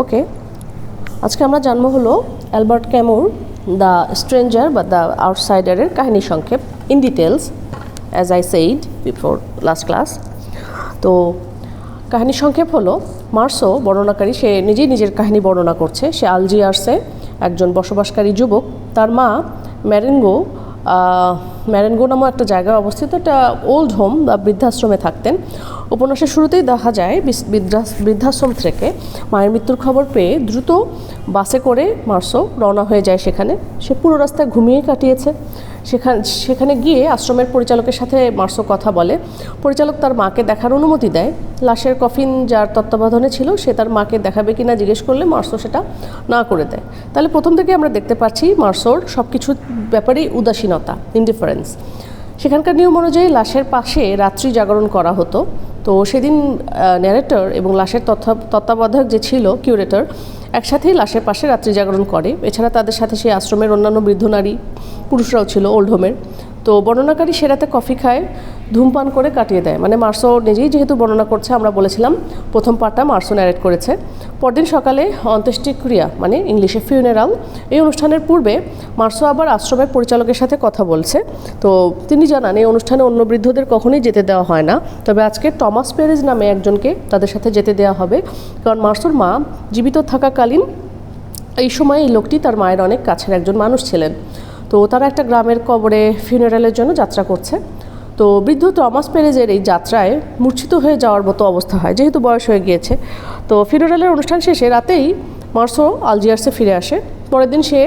ওকে, আজকে আমরা জানবো হলো অ্যালবার্ট ক্যামুর দ্য স্ট্রেঞ্জার বা দ্য আউটসাইডারের কাহিনী সংক্ষেপ in details as I said before last class. তো কাহিনী সংক্ষেপ হলো মার্সো বর্ণনাকারী, সে নিজেই নিজের কাহিনী বর্ণনা করছে। সে আলজিয়ার্সে একজন বসবাসকারী যুবক। তার মা ম্যারেনগো নামক একটা জায়গায় অবস্থিত একটা ওল্ড হোম বা বৃদ্ধাশ্রমে থাকতেন। উপন্যাসের শুরুতেই দেখা যায় বৃদ্ধাশ্রম থেকে মায়ের মৃত্যুর খবর পেয়ে দ্রুত বাসে করে মার্সো রওনা হয়ে যায় সেখানে। সে পুরো রাস্তায় ঘুমিয়ে কাটিয়েছে। সেখানে গিয়ে আশ্রমের পরিচালকের সাথে মার্সো কথা বলে। পরিচালক তার মাকে দেখার অনুমতি দেয়। লাশের কফিন যার তত্ত্বাবধানে ছিল সে তার মাকে দেখাবে কিনা জিজ্ঞেস করলে মার্সো সেটা না করে দেয়। তাহলে প্রথম থেকে আমরা দেখতে পাচ্ছি মার্সোর সব কিছুর ব্যাপারেই উদাসীনতা, ইনডিফারেন্স। সেখানকার নিয়ম অনুযায়ী লাশের পাশে রাত্রি জাগরণ করা হতো। তো সেদিন ন্যারেটর এবং লাশের তত্ত্বাবধায়ক যে ছিল কিউরেটর একসাথেই লাশের পাশে রাত্রি জাগরণ করে। এছাড়া তাদের সাথে সেই আশ্রমের অন্যান্য বৃদ্ধ নারী পুরুষরাও ছিল ওল্ড হোমের। তো বর্ণনাকারী সে রাতে কফি খায়, ধূমপান করে কাটিয়ে দেয়। মানে মার্সো নিজেই যেহেতু বর্ণনা করছে, আমরা বলেছিলাম প্রথম পার্টটা মার্সো ন্যারেট করেছে। পরদিন সকালে অন্ত্যেষ্টিক্রিয়া মানে ইংলিশে ফিউনারাল, এই অনুষ্ঠানের পূর্বে মার্সো আবার আশ্রমের পরিচালকের সাথে কথা বলছে। তো তিনি জানান এই অনুষ্ঠানে অন্য বৃদ্ধদের কখনোই যেতে দেওয়া হয় না, তবে আজকে টমাস পেরেজ নামে একজনকে তাদের সাথে যেতে দেওয়া হবে, কারণ মার্সোর মা জীবিত থাকাকালীন এই সময় এই লোকটি তার মায়ের অনেক কাছের একজন মানুষ ছিলেন। তো তারা একটা গ্রামের কবরে ফিউনারালের জন্য যাত্রা করছে। তো বৃদ্ধ টমাস পেরেজের এই যাত্রায় মূর্ছিত হয়ে যাওয়ার মতো অবস্থা হয়, যেহেতু বয়স হয়ে গিয়েছে। তো ফিউনারালের অনুষ্ঠান শেষে রাতেই মার্সো আলজিয়ার্সে ফিরে আসে। পরের দিন সে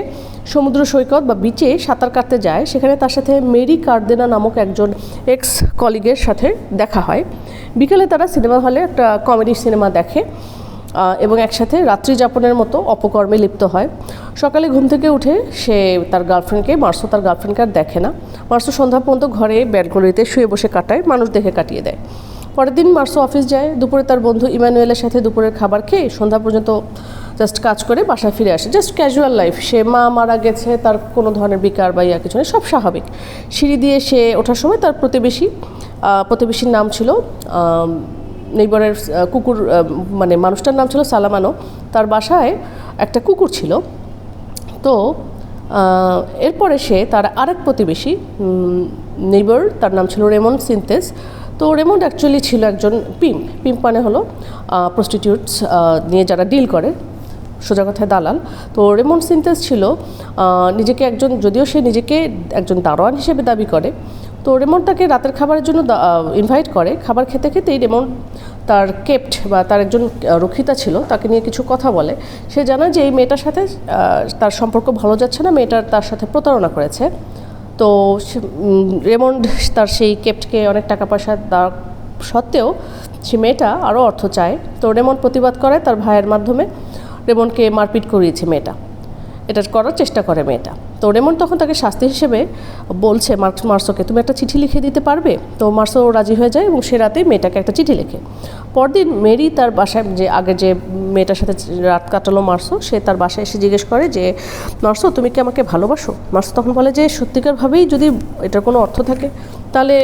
সমুদ্র সৈকত বা বিচে সাঁতার কাটতে যায়। সেখানে তার সাথে মেরি কার্দেনা নামক একজন এক্স কলিগের সাথে দেখা হয়। বিকেলে তারা সিনেমা হলে একটা কমেডি সিনেমা দেখে এবং একসাথে রাত্রি যাপনের মতো অপকর্মে লিপ্ত হয়। সকালে ঘুম থেকে উঠে সে তার মার্সো তার গার্লফ্রেন্ডকে আর দেখে না। মার্সো সন্ধ্যা পর্যন্ত ঘরে ব্যালকনিতে শুয়ে বসে কাটায়, মানুষ দেখে কাটিয়ে দেয়। পরের দিন মার্সো অফিস যায়। দুপুরে তার বন্ধু ইমানুয়েলের সাথে দুপুরের খাবার খেয়ে সন্ধ্যা পর্যন্ত জাস্ট কাজ করে বাসায় ফিরে আসে। Just casual life. সে মা মারা গেছে, তার কোনো ধরনের বিকার বা কিছু নেই, সব স্বাভাবিক। সিঁড়ি দিয়ে সে ওঠার সময় তার প্রতিবেশীর নাম ছিল নেইবারের কুকুর, মানে মানুষটার নাম ছিল সালামানো। তার বাসায় একটা কুকুর ছিল। তো এরপরে সে তার আরেক প্রতিবেশী নেইবার, তার নাম ছিল রেমন্ড সিনথেস। তো রেমন্ড অ্যাকচুয়ালি ছিল একজন পিম্প মানে হলো প্রস্টিটিউটস নিয়ে যারা ডিল করে, সোজা কথায় দালাল। তো রেমন্ড সিনথেস ছিল নিজেকে একজন, যদিও সে নিজেকে একজন দারোয়ান হিসেবে দাবি করে। তো রেমন্ড তাকে রাতের খাবারের জন্য ইনভাইট করে। খাবার খেতে খেতেই রেমন্ড তার কেপ্ট বা তার একজন রক্ষিতা ছিল, তাকে নিয়ে কিছু কথা বলে। সে জানায় যে এই মেয়েটার সাথে তার সম্পর্ক ভালো যাচ্ছে না, মেয়েটার তার সাথে প্রতারণা করেছে। তো রেমন্ড তার সেই কেপ্টকে অনেক টাকা পয়সা দেওয়া সত্ত্বেও সে মেয়েটা আরও অর্থ চায়। তো রেমন্ড প্রতিবাদ করে, তার ভাইয়ের মাধ্যমে রেমন্ডকে মারপিট করিয়েছে মেয়েটা, এটা করার চেষ্টা করে মেয়েটা। তো রেমন্ড তখন তাকে শাস্তি হিসেবে বলছে মার্সোকে, তুমি একটা চিঠি লিখে দিতে পারবে? তো মার্সো রাজি হয়ে যায় এবং সে রাতেই মেয়েটাকে একটা চিঠি লেখে। পরদিন মেরি তার বাসায়, যে আগে যে মেয়েটার সাথে রাত কাটালো মার্সো, সে তার বাসায় এসে জিজ্ঞেস করে যে মার্সো তুমি কি আমাকে ভালোবাসো? মার্সো তখন বলে যে সত্যিকারভাবেই যদি এটার কোনো অর্থ থাকে তাহলে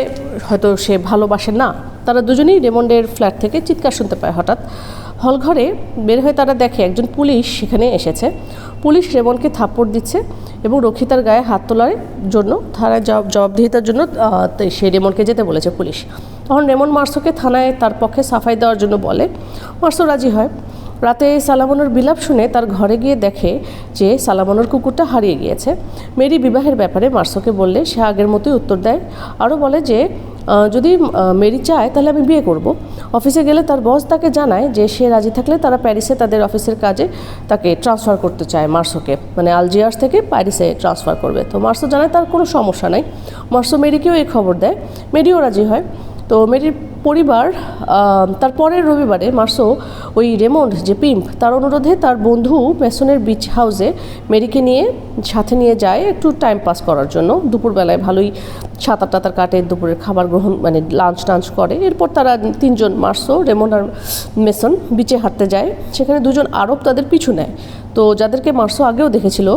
হয়তো সে ভালোবাসে না। তারা দুজনেই রেমন্ডের ফ্ল্যাট থেকে চিৎকার শুনতে পায়। হঠাৎ হলঘরে বের হয়ে তারা দেখে একজন পুলিশ সেখানে এসেছে। পুলিশ রেমন্ডকে থাপ্পড় দিচ্ছে এবং রক্ষিতার গায়ে হাত তোলার জন্য থানায় জবাবদিহিতার জন্য সে রেমন্ডকে যেতে বলেছে পুলিশ। তখন রেমন্ড মার্সোকে থানায় তার পক্ষে সাফাই দেওয়ার জন্য বলে। মার্সো রাজি হয়। রাতে সালামানোর বিলাপ শুনে তার ঘরে গিয়ে দেখে যে সালামানোর কুকুরটা হারিয়ে গিয়েছে। মেরি বিবাহের ব্যাপারে মার্সোকে বললে সে আগের মতোই উত্তর দেয়। আরও বলে যে যদি মেরি চায় তাহলে আমি বিয়ে করব। অফিসে গেলে তার বস তাকে জানায় যে সে রাজি থাকলে তারা প্যারিসে তাদের অফিসের কাজে তাকে ট্রান্সফার করতে চায়, মার্সোকে মানে আলজিয়ার্স থেকে প্যারিসে ট্রান্সফার করবে। তো মার্সো জানায় তার কোনো সমস্যা নাই। মার্সো মেরিকেও এই খবর দেয়, মেরিও রাজি হয়। তো মেরির পরিবার তার পরের রবিবারে মার্সো ওই রেমন্ড যে পিম্প তার অনুরোধে তার বন্ধু মেসনের বিচ হাউসে মেরিকে সাথে নিয়ে যায় একটু টাইম পাস করার জন্য। দুপুরবেলায় ভালোই সাঁতার টাতার কাটে, দুপুরের খাবার গ্রহণ মানে লাঞ্চ টাঞ্চ করে। এরপর তারা তিনজন মার্সো, রেমন্ড আর মেসন বিচে হাঁটতে যায়। সেখানে দুজন আরব তাদের পিছু নেয়, তো যাদেরকে মার্সো আগেও দেখেছিল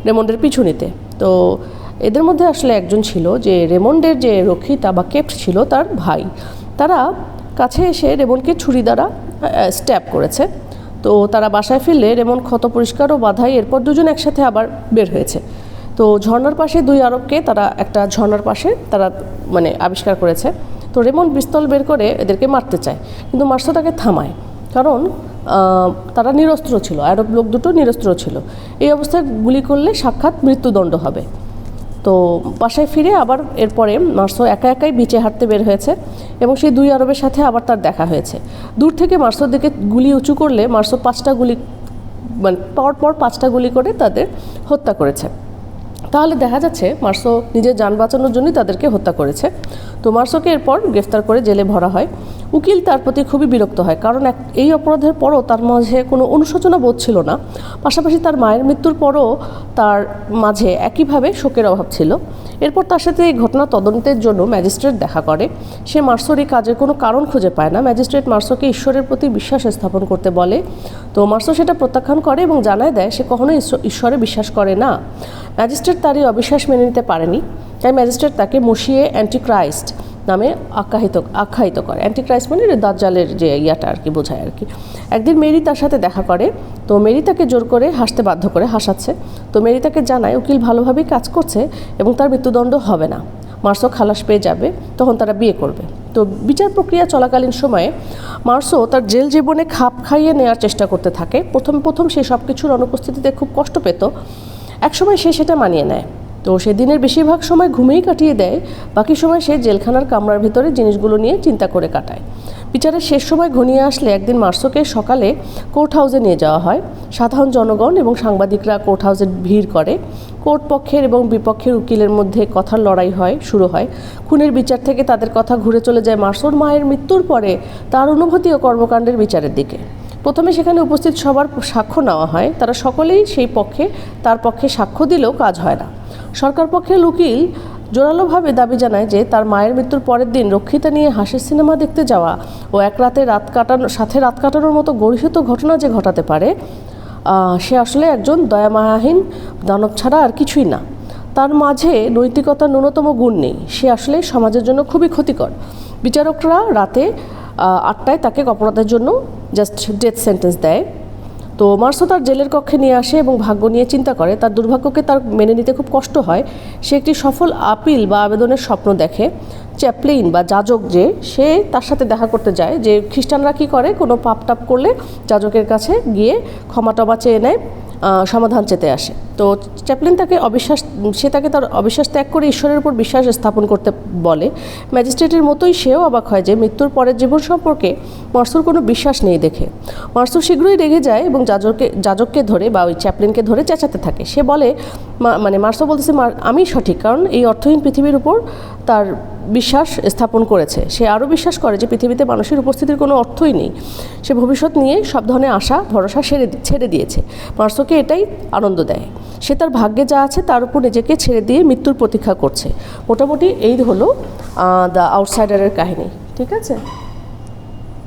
রেমন্ডের পিছু নিতে। তো এদের মধ্যে আসলে একজন ছিল যে রেমন্ডের যে রক্ষিতা বা কেপ্ট ছিল তার ভাই। তারা কাছে এসে রেমন্ডকে ছুরি দ্বারা স্ট্যাব করেছে। তো তারা বাসায় ফিরলে রেমন ক্ষত পরিষ্কার ও বাধাই এরপর দুজন একসাথে আবার বের হয়েছে। তো ঝর্ণার পাশে 2 আরবকে তারা একটা ঝর্ণার পাশে তারা আবিষ্কার করেছে। তো রেমন পিস্তল বের করে এদেরকে মারতে চায়, কিন্তু মার্সো তাকে থামায়, কারণ তারা নিরস্ত্র ছিল, আরব লোক দুটো নিরস্ত্র ছিল। এই অবস্থায় গুলি করলে সাক্ষাৎ মৃত্যুদণ্ড হবে। তো বাসায় ফিরে আবার এরপরে মার্সো একা একাই বিচে হাঁটতে বের হয়েছে এবং সেই 2 আরবের সাথে আবার তার দেখা হয়েছে। দূর থেকে মার্সোর দিকে গুলি উঁচু করলে মার্সো 5টা গুলি পর 5টা গুলি করে তাদের হত্যা করেছে। তাহলে দেখা যাচ্ছে মার্সো নিজের যান বাঁচানোর জন্যই তাদেরকে হত্যা করেছে। তো মার্সোকে এরপর গ্রেফতার করে জেলে ভরা হয়। উকিল তার প্রতি খুবই বিরক্ত হয়, কারণ এই অপরাধের পরও তার মাঝে কোনো অনুশোচনা বোধ ছিল না। পাশাপাশি তার মায়ের মৃত্যুর পরও তার মাঝে একইভাবে শোকের অভাব ছিল। এরপর তার সাথে এই ঘটনা তদন্তের জন্য ম্যাজিস্ট্রেট দেখা করে। সে মার্সোর এই কাজের কোনো কারণ খুঁজে পায় না। ম্যাজিস্ট্রেট মার্সোকে ঈশ্বরের প্রতি বিশ্বাস স্থাপন করতে বলে। তো মার্সো সেটা প্রত্যাখ্যান করে এবং জানায় দেয় সে কখনোই ঈশ্বরে বিশ্বাস করে না। ম্যাজিস্ট্রেট তার এই অবিশ্বাস মেনে নিতে পারেনি, তাই ম্যাজিস্ট্রেট তাকে মসিয়ে অ্যান্টিক্রাইস্ট নামে আখ্যায়িত করে। অ্যান্টিক্রাইস্ট মানে দাজ্জালের যে ইয়াটা আর কি বোঝায় আর কি। একদিন মেরি তার সাথে দেখা করে। তো মেরি তাকে জোর করে হাসতে বাধ্য করে হাসাচ্ছে। তো মেরি তাকে জানায় উকিল ভালোভাবেই কাজ করছে এবং তার মৃত্যুদণ্ড হবে না, মার্সো খালাস পেয়ে যাবে, তখন তারা বিয়ে করবে। তো বিচার প্রক্রিয়া চলাকালীন সময়ে মার্সো তার জেল জীবনে খাপ খাইয়ে নেওয়ার চেষ্টা করতে থাকে। প্রথম সে সব কিছুর অনুপস্থিতিতে খুব কষ্ট পেত। একসময় সে সেটা মানিয়ে নেয়। তো সে দিনের বেশিরভাগ সময় ঘুমেই কাটিয়ে দেয়, বাকি সময় সে জেলখানার কামরার ভিতরে জিনিসগুলো নিয়ে চিন্তা করে কাটায়। বিচারের শেষ সময় ঘনিয়ে আসলে একদিন মার্সোকে সকালে কোর্ট হাউসে নিয়ে যাওয়া হয়। সাধারণ জনগণ এবং সাংবাদিকরা কোর্ট হাউসে ভিড় করে। কোর্ট পক্ষের এবং বিপক্ষের উকিলের মধ্যে কথার লড়াই শুরু হয়। খুনের বিচার থেকে তাদের কথা ঘুরে চলে যায় মার্সোর মায়ের মৃত্যুর পরে তার অনুভূতি ও কর্মকাণ্ডের বিচারের দিকে। প্রথমে সেখানে উপস্থিত সবার সাক্ষ্য নেওয়া হয়। তারা সকলেই তার পক্ষে সাক্ষ্য দিলেও কাজ হয় না। সরকার পক্ষের উকিল জোরালোভাবে দাবি জানায় যে তার মায়ের মৃত্যুর পরের দিন রক্ষিতা নিয়ে হাসির সিনেমা দেখতে যাওয়া ও এক রাতে রাত কাটানোর মতো গর্হিত ঘটনা যে ঘটাতে পারে, সে আসলে একজন দয়ামায়াহীন দানব ছাড়া আর কিছুই না। তার মাঝে নৈতিকতার ন্যূনতম গুণ নেই। সে আসলে সমাজের জন্য খুবই ক্ষতিকর। বিচারকরা রাতে 8টায় তাকে অপরাধের জন্য জাস্ট ডেথ সেন্টেন্স দেয়। তো মার্সো তার জেলের কক্ষে নিয়ে আসে এবং ভাগ্য নিয়ে চিন্তা করে। তার দুর্ভাগ্যকে তার মেনে নিতে খুব কষ্ট হয়। সে একটি সফল আপিল বা আবেদনের স্বপ্ন দেখে। চ্যাপলিন বা যাজক সে তার সাথে দেখা করতে যায়। যে খ্রিস্টানরা কী করে, কোনো পাপ টাপ করলে যাজকের কাছে গিয়ে ক্ষমা টমা চেয়ে নেয়, সমাধান চেতে আসে। তো চ্যাপলিন তাকে তার অবিশ্বাস ত্যাগ করে ঈশ্বরের উপর বিশ্বাস স্থাপন করতে বলে। ম্যাজিস্ট্রেটের মতোই সেও অবাক হয় যে মৃত্যুর পরের জীবন সম্পর্কে মার্সোর কোনো বিশ্বাস নেই দেখে। মার্সো শীঘ্রই রেগে যায় এবং যাজককে ধরে বা ওই চ্যাপলিনকে ধরে চেঁচাতে থাকে। সে বলে, মার্সো বলতেছে আমি সঠিক, কারণ এই অর্থহীন পৃথিবীর উপর তার বিশ্বাস স্থাপন করেছে। সে আরও বিশ্বাস করে যে পৃথিবীতে মানুষের উপস্থিতির কোনো অর্থই নেই। সে ভবিষ্যৎ নিয়ে সব ধরনের আশা ভরসা ছেড়ে দিয়েছে। মার্সোকে এটাই আনন্দ দেয়। সে তার ভাগ্যে যা আছে তার উপর নিজেকে ছেড়ে দিয়ে মৃত্যুর প্রতীক্ষা করছে। মোটামুটি এই হলো দ্য আউটসাইডারের কাহিনী। ঠিক আছে।